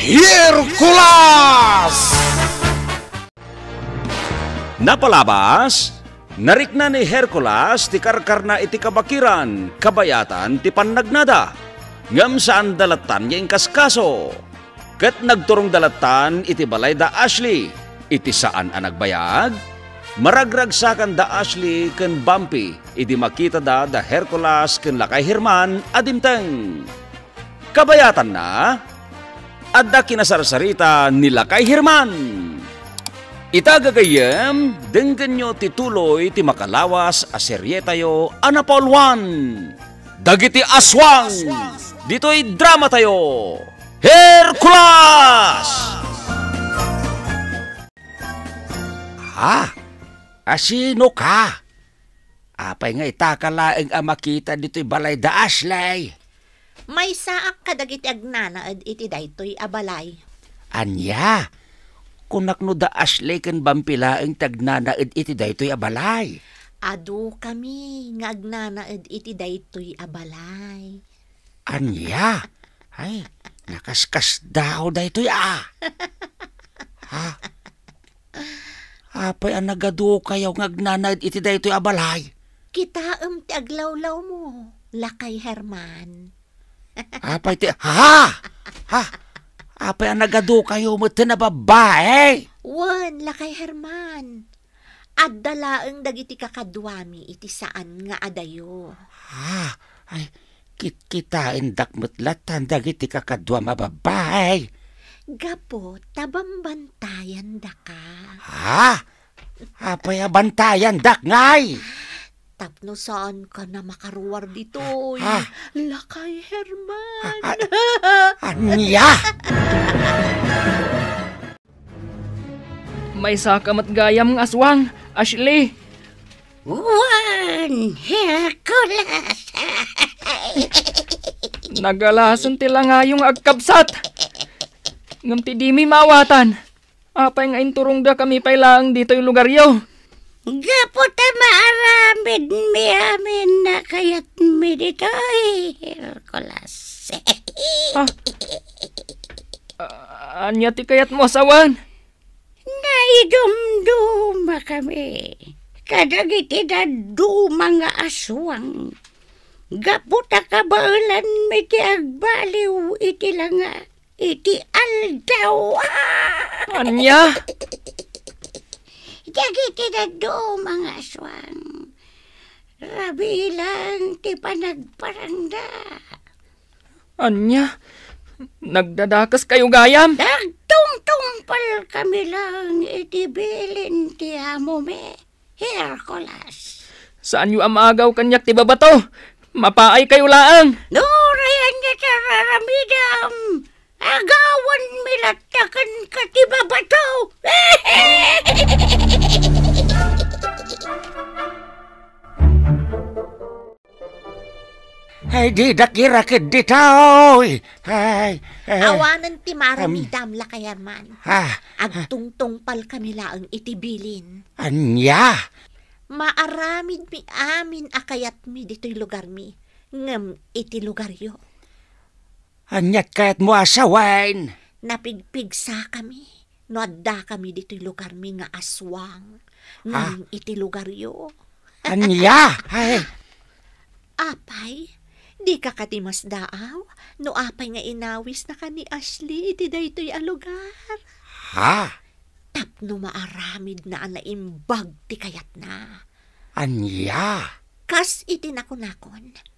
Hercules! Napalabas, narikna ni Hercules ti karkarna iti kabakiran, kabayatan ti pannagnada. Ngam saan dalatan niya kaskaso. Kat nagturong dalatan iti balay da Ashley. Iti saan ang nagbayag? Maragragsakan da Ashley ken Bumpy. Iti makita da Hercules ken Lakay Herman adimteng. Kabayatan na, adda kinasarsarita ni Lakay Herman. Itagagayem, denggan nyo tituloy ti makalawas a serye tayo Anapol 1. Dagiti aswang, dito'y drama tayo, Hercules! Asino ka? Apay nga itakalaeng makita dito'y balay da Ashley. May saak kadagiti agnanaed iti daytoy abalay. Anya, kunak no da Ashley ken Bampila ang tagnanaed iti daytoy abalay. Adu kami nga agnanaed iti daytoy abalay. Anya? Ay, nakaskas daw daytoy Ha? Apay ang nagadu kayo nga agnanaed iti daytoy abalay. Kitaem ti aglawlaw mo, Lakay Herman. Apay ti Apay ang nagadu kayo mo na babae. Wan, Lakay Herman. Addalaeng dagiti kakadwami iti saan nga adayo. Ay, kita indak mutlatan dagiti kakadwa mababae. Gapo, tabambantayan da ka. Apay abantayan dak ngay. Tapno saan ka na makaruwar dito, Lakay Herman. Anya? May sakamat gayam ng aswang, Ashley. Wan, Hercules. Nagalason tila nga yung agkabsat. Ngam ti di mi mawatan. Apay nga inturong da kami pailaang dito yung lugar yo. Gapot maaramid mi amin na kayat mi dito, Hercules. Anya ti kayat mo asawan? Naidumduma kami. Kadagiti dadu mga aswang. Gaputa kabaulan mi ti agbaliw iti langa. Iti aldaw. Anya? Dagiti dadu mga aswang. Rabi lang ti panagparanda. Anya? Nagdadakas kayo gayam? Nagtungtungpal kami lang itibilin ti amo me, Hercules. Saan yu amagaw kanyak ti babato? Mapaay kayo laang. Nurayan niya sa raramidam. Agawan milatakan ka ti babato. Ay, di dakira kid ditaw. Awanan ti maramidam, Lakay Herman. Agtungtungpal kami laang itibilin. Anya? Maaramid mi amin akayat mi dito'y lugar mi. Ngem iti lugar yo. Anyat kayat mo asawain. Napigpigsa kami. No adda kami dito'y lugar mi nga aswang. Ngem iti lugar yo. Anya? Apay, di ka katimas daaw. No apay nga inawis na ka ni Ashley iti daytoy a lugar. Tapno maaramid na naimbag ti kayat na. Anya? Kas iti nakunakon.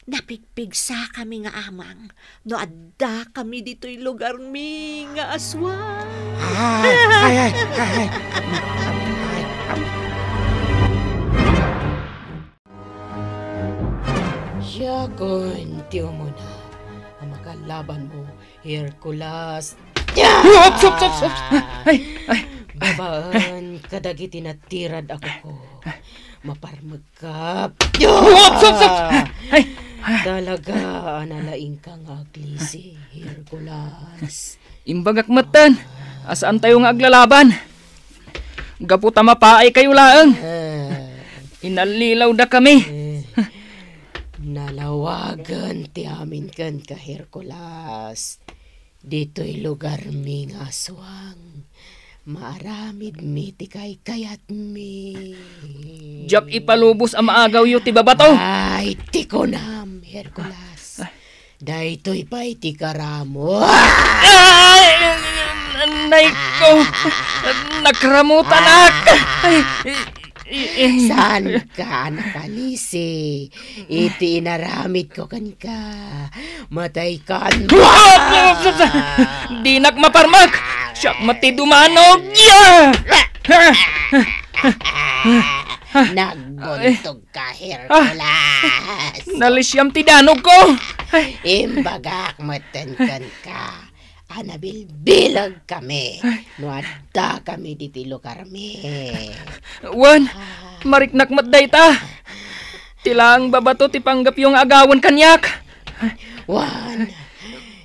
Napigpigsa kami nga amang. No adda kami dito'y lugar mi nga aswang. Yakon, tiyo mo na. Ang makalaban mo, Hercules. Stop! Ay! Babaan, kadagiti natirad ako ko. Maparmagkap. Stop! Ay! Talaga, analaing kang aglisi, Hercules. Imbagak matan, asaan tayo nga aglalaban? Gaputa mapaay kayo laang. Inalilaw na kami. Nalawagan ti amin kan ka Hercules. Dito'y lugar mi nga aswang. Maaramid mi ti kay kayat mi. Jak ipalubos ang maagaw yu ti babato. Ay, ti konam, Hercules. Daytoy pa'y ti karamo. Ay! Nay ko! Nakramutan ak! Saan ka nakalisi? Iti inaramid ko kanika. Matay ka. Di nakmaparmak! Siyak mati dumanog! Yeah! Nagbuntog ka, Hercules. Nalisyam ti danog ko! Imbagak matenkan ka. Anabilbilag kami. Nuada kami diti lugar mi. Wan, mariknak matday ta. Tilang babato ti panggap yung agawan kanyak. Wan,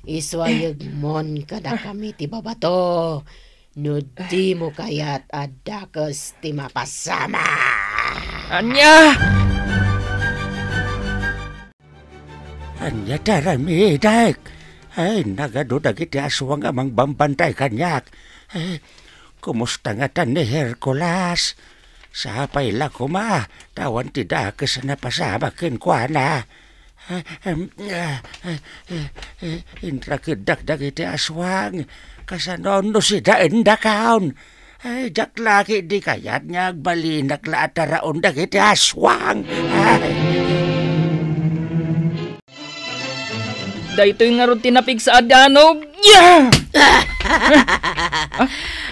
iswayag mon kada kami ti babato. Nudi mo kayat adakos ti mapasama. Anya! Anya darami, Dak. Ay, nagado dagiti aswang amang bambantay kanyak. Ay, kumusta nga tan ni Hercules? Sapay la kuma, tawan ti dakes na pasama kinkwana. Indra kedak dagiti aswang, kasanon no si daenda kaon. Ay, jak laki di kayat niya agbalinak la ataraon dagiti aswang. Daytoy nga ron tinapig sa adanog. Yeah!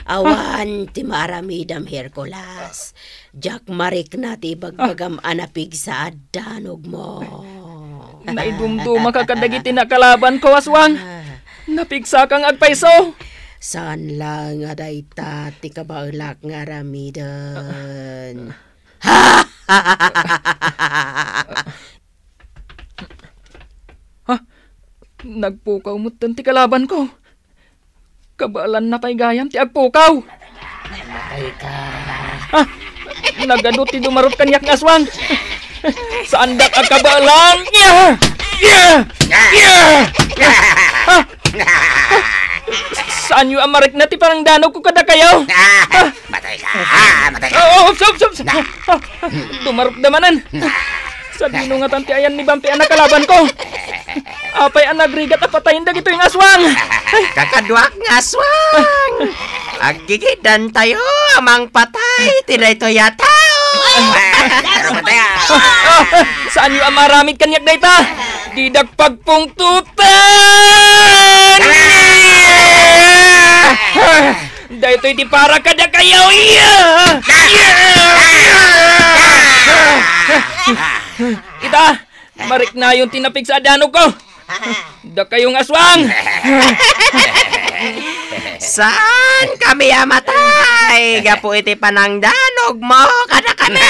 Awan ti maramidam, Hercules. Jak marik na ti bagbagam anapig sa adanog mo. Naidumduma ka kadagiti nakalaban ko, aswang. Napigsa kang agpaiso. Saan lang nga dayta ti kabaulak nga ramidan. Nagpukaw mo ti kalaban ko. Kabalan na pa'y gayam ti agpukaw. Matay ka. Nagadot ti dumarot kanyak nga aswang. Saan dak ang kabalan? Yeah! Yeah! Yeah! Saan yu amarik na ti parang danog ko kada kayo? Matay ka! Matay ka! Oh, sup! Dumarot damanan. Sa dinungatan ti ayan ni Bampi ang nakalaban ko. Apay ang nagrigat at patayin dagito yung aswang. Kakadwak nga aswang. Aggigidan tayo amang patay. Tinay to yataw. Saan yung amaramid kanyak dayta? Didag pagpungtutan. Dayto'y di para kada kayo. Ita, marik na yung tinapig sa adanog ko. Da kayong aswang. Saan kami amatay? Gapo iti panangdanog mo kada kami.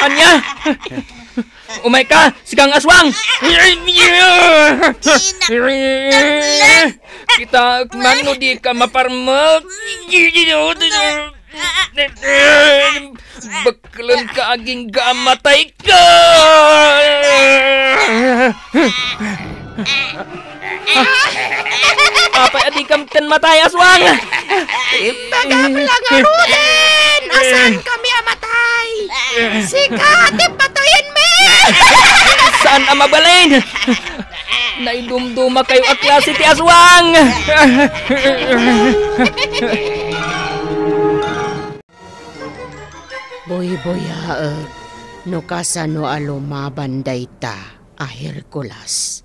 Anya? Umay ka, sigang aswang. Kita mano di ka maparmak. Baklan ka aging gamatay ka. Apay adi kamten matay aswang. Imbagam lang arulen. Asan kami amatay? Sikat, ipatayin me. Saan ang mabalin? Naidumduma kayo at klase ti aswang. Boy-boyaag, no kasano alumaban dayta, Hercules.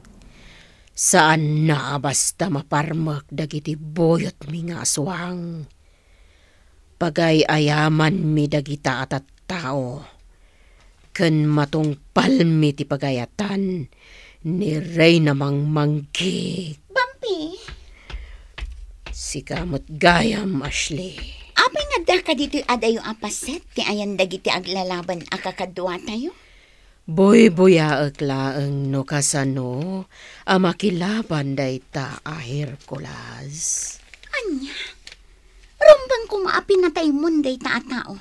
Saan na basta maparmak dagiti boyot mi nga aswang. Pagay ayaman mi dagita at tao. Ken matungpal mi ti pagayatan ni Rey namang manggig. Bampi, Si kamot gayam, Ashley. apay nga da ka dito adayo apaset, ti ayan dagiti aglalaban akakadwa tayo? Boy-boyaag laeng no kasano, amakilaban dayta, Hercules. Anya, rumbang kumaapi na tayo munday ta tao.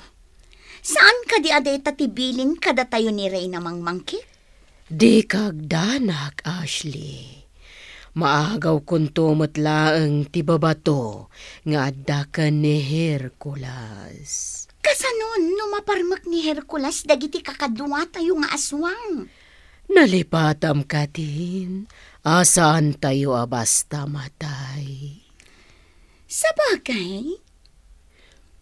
Saan ka di aday tatibilin kada tayo ni Rey namang mangkit? Di kagdanak, Ashley. Maagaw kun tumatlaang ti babato nga adda ka ni Hercules. Kasanon no maparmak ni Hercules dagiti kakadwa tayo nga aswang. Nalipatam ka din. Asaan tayo basta matay? Sa bagay,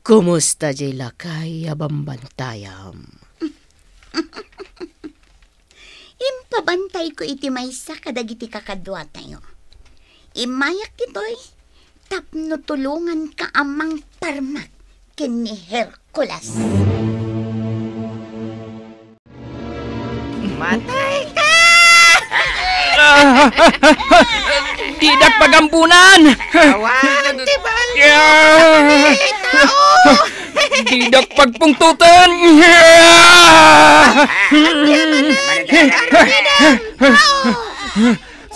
Kumusta jay lakay abambantayam? impabantay ko iti maysa kadagiti kakadwa tayo. Imayak kitoy, tapno tulungan ka amang parmak ken ni Hercules. Matay ka! Didak pagampunan! Awan, di ba? Didak pagpungtutan!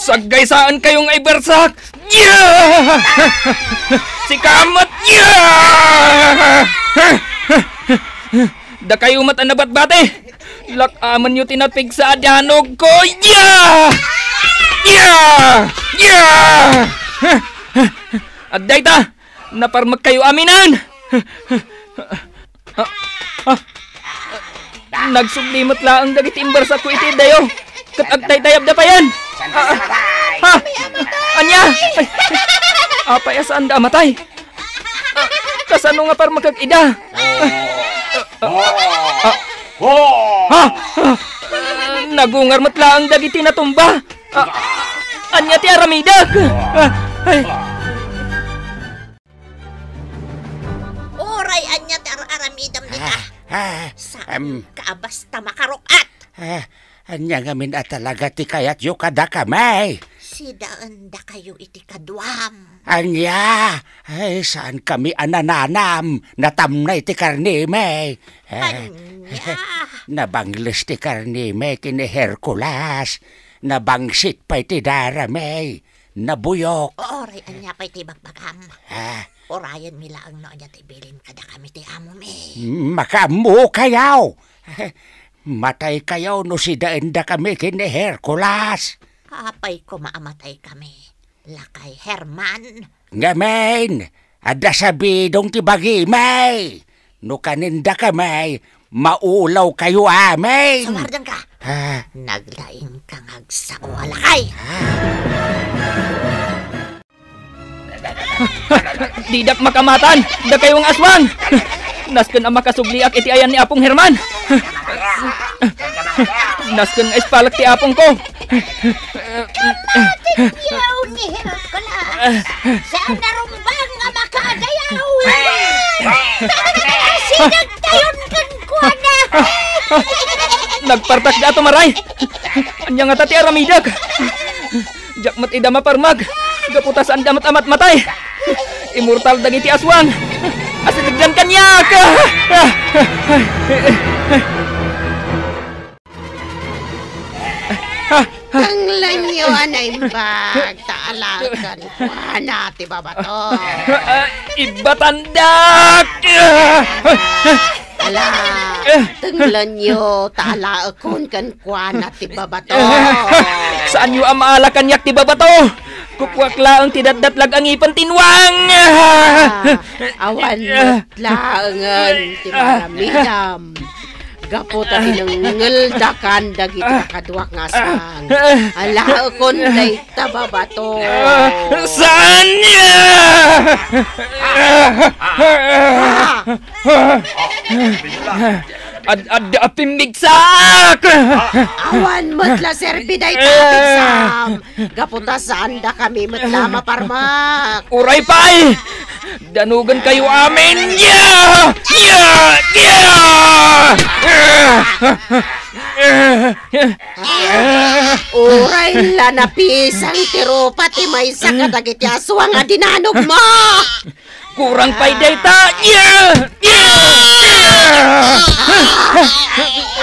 Sagay saan kayong ay bersak! Si Kamat! Da kayo mat anabat bate! Lakaman nyo tinatpig sa adyanog ko! Agday ta! Naparmag kayo aminan! Nagsublimot laang dagiti imbarsa ko iti dayo! Kat agtay-tayab da pa yan! Anya! Apay asaan da amatay? Kasano nga par magkag-ida? Nagungar matlaang dagiti natumba! Anya ti aramidag! Oray anya aramidam nita. Saan kaabasta makarukat? Anya ngamin at talaga ti kayat yu kada kamay. Si daan da kayo iti kadwam. Anya, ay saan kami anananam, natamnay ti karnime. Anya. Nabanglis ti karnime kini Hercules, nabangsit pa ti daramay, nabuyok. Oray anya pa iti bagbagam. Orayan mila ang noon ti bilin kada kami ti amo me. Makamu kayaw. Matay kayaw no si daan da kami kini Hercules. Apay ko maamatay kami. Lakay Herman. Ngamen, ada sabidong ti bagimay. No kaninda kamay, maulaw kayo amay. Sawardan ka. Naglaing kang agsao alakay. Didak makamatan! Da kayong aswang! Nasken ang makasugliak iti ayan ni Apong Herman! Nasken ang espalak ti Apong ko! Yaw ni Hercules. Saan narumbang nga makagayaw? Sinagtayon kan kuana. Nagpartak da ato maray! Anya nga tati aramidag! Jakmat ida maparmag! Gaputasan damat amat matay! Immortal dagiti aswang! Asitigdan kanyak! Ang lanyo anay bag, taalagan ko ti babato. Ibatandak! Ala, tenglan nyo, taalaakon kan kuana ti babato. Saan nyo amaala kanyak ti babato? Kukwak laang tidatdatlag ang ipan tinwang! Awan mo't laangan ti maramidam. Gaputa tinangaldakan dagiti kakadwak nga sang. Alaakon day tababato. Saan niya? Ad apimigsak! Awan matla serbiday tapigsam. Gaputa saan da kami matla maparmak. Uray pay! Danugan kayo amin! Uray lanapisang tiro pati may sakadagiti aswang nga dinanog mo. Kurang pay data!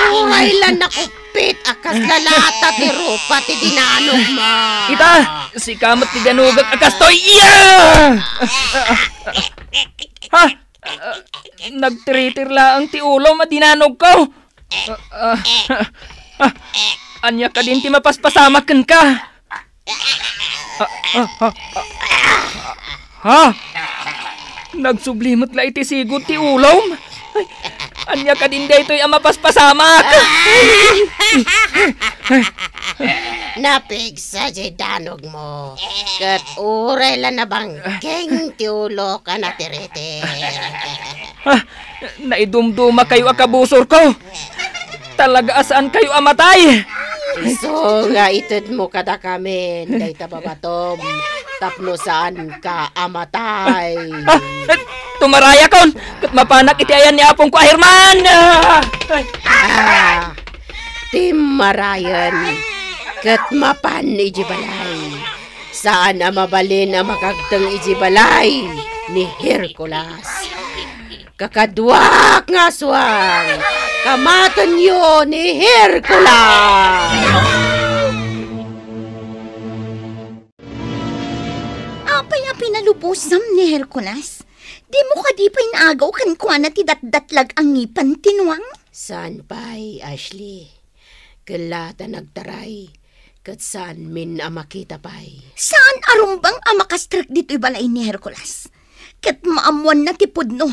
Uray lanakupit akas lalata tiro pati dinanog mo. Ita! Si Kamat ti danugan akastoy! Ha? Nagtiritir laang ti ulo madinanog ko! Anya ka din ti mapaspasamakan ka! Ha? Nagsublimot la iti sigod ti ulom? Ay, anya ka din da ito'y amapaspasamak. Napigsa si danog mo. Kat uray la na bangkeng ti ulo ka na tirete. Naidumduma kayo akabusor ko. Talaga asaan kayo amatay? Iso nga itid mo kada kami. Day tababatom. Tapno saan ka amatay. Tumaraya kon. Kat mapanak iti ayan ni apong ko Herman. Timarayan. Kat mapan iji balay. Saan ang mabalin ang makagtang iji balay ni Hercules. Kakadwak nga swang. Kamatan yun ni Hercules. Apay ang pinalubusam ni Hercules. Di mo ka di pa inaagaw kan kuha na ti datdatlag ang ngipan tinuang? San pa'y, Ashley? Kalata nagtaray. Kat saan min ang makita pa'y? Saan arumbang ang makastrak dito'y balay ni Hercules? Kat maamuan na tipod no.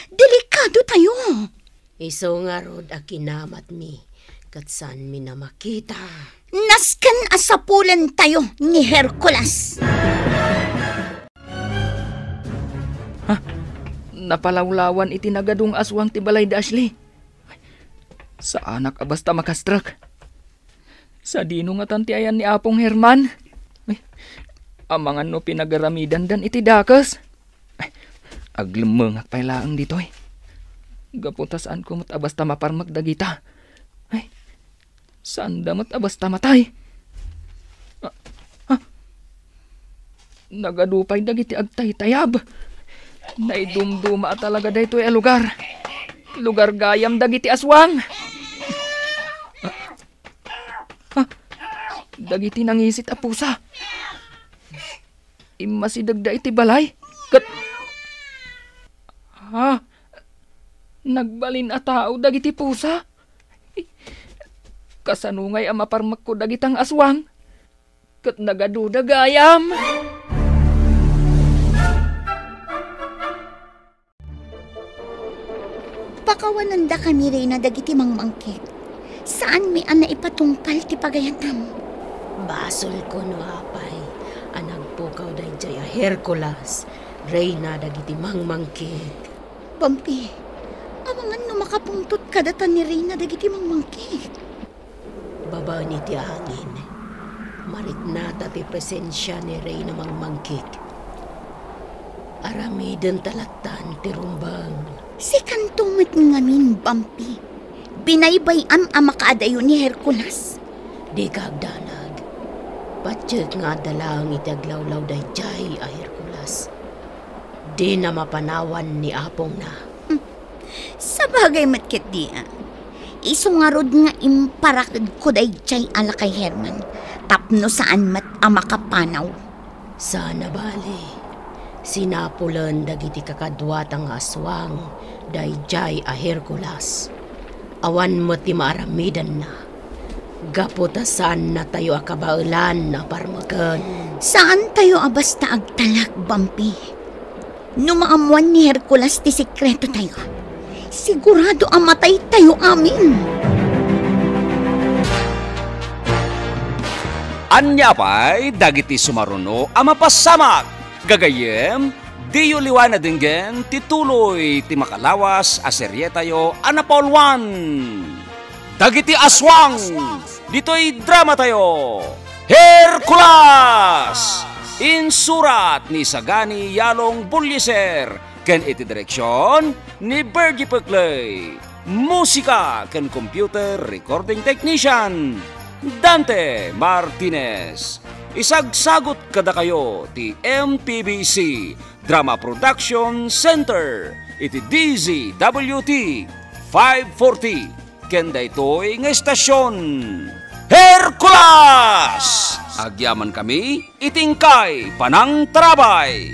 Delikado tayo. Iso nga rod a kinamat mi. Kat saan min ang makita? Naskan asapulan tayo ni Hercules. Napalawlawan iti nagadung aswang ti balay da Ashley. Sa anak basta makastrak. Sa dino nga tantiayan ni apong Herman. Ay, amangan no pinagaramidan dan iti dakas. Ay, aglemengak pa'y laang dito eh. Gaputasaan ko mat abasta maparmak dagita. Ay, saan damat abasta matay? Nagadupay dagiti agtay-tayab. Naidumduma talaga dayto ay lugar. Lugar gayam dagiti aswang. Dagiti nangisit a pusa. Imasidag da iti balay. Kat... Nagbalin a tao dagiti pusa. Kasanungay ang maparmak ko dagitang aswang. Kat nagaduda gayam. Pakawanan da kami rin na dagiti mangmangkit. Saan mi ana ipatungpal ti pagayatam? Basol ko no apay. Anang pukaw day jaya Hercules. Reyna dagiti mangmangkit. Pampi, amangan no makapungtot kadatan ni Reyna dagiti mangmangkit. Baba ni ti hangin. Maritnata ti presensya ni Reyna mangmangkit. Aramiden talatan ti rumbang. Si kantumit ngamin, Bampi. Binaybayan ang makaadayo ni Hercules. Di kagdanag. Patsyak nga dalang itaglawlaw day jay a Hercules. Di na mapanawan ni apong na. Sa bagay matkit diya. Iso nga rod nga imparakad ko day jay ala kay Herman. Tapno saan mat ang makapanaw. Sana bali. Sinapulan dagiti kakadwatang aswang day jay a Hercules. Awan mo ti maaramidan na. Gaputasan na tayo akabaulan na parmagan. Saan tayo abasta agtalak, Bampi? Numaamuan ni Hercules ti sikreto tayo. Sigurado amatay tayo amin. Anya pa'y dagiti sumaruno amapasamak. Gagayem, di yu liwana dinggen tituloy ti makalawas a serye tayo Anapol 1. Dagiti aswang, dito'y drama tayo. Hercules! Insurat ni Sagani Yalong Bulyeser. Ken iti direksyon ni Bergie Peclay. Musika ken computer recording technician Dante Martinez. Isagsagot kada kayo ti MPBC Drama Production Center iti DZWT 540 ken daytoy nga estasyon Hercules. Agyaman kami itingkay panang trabay.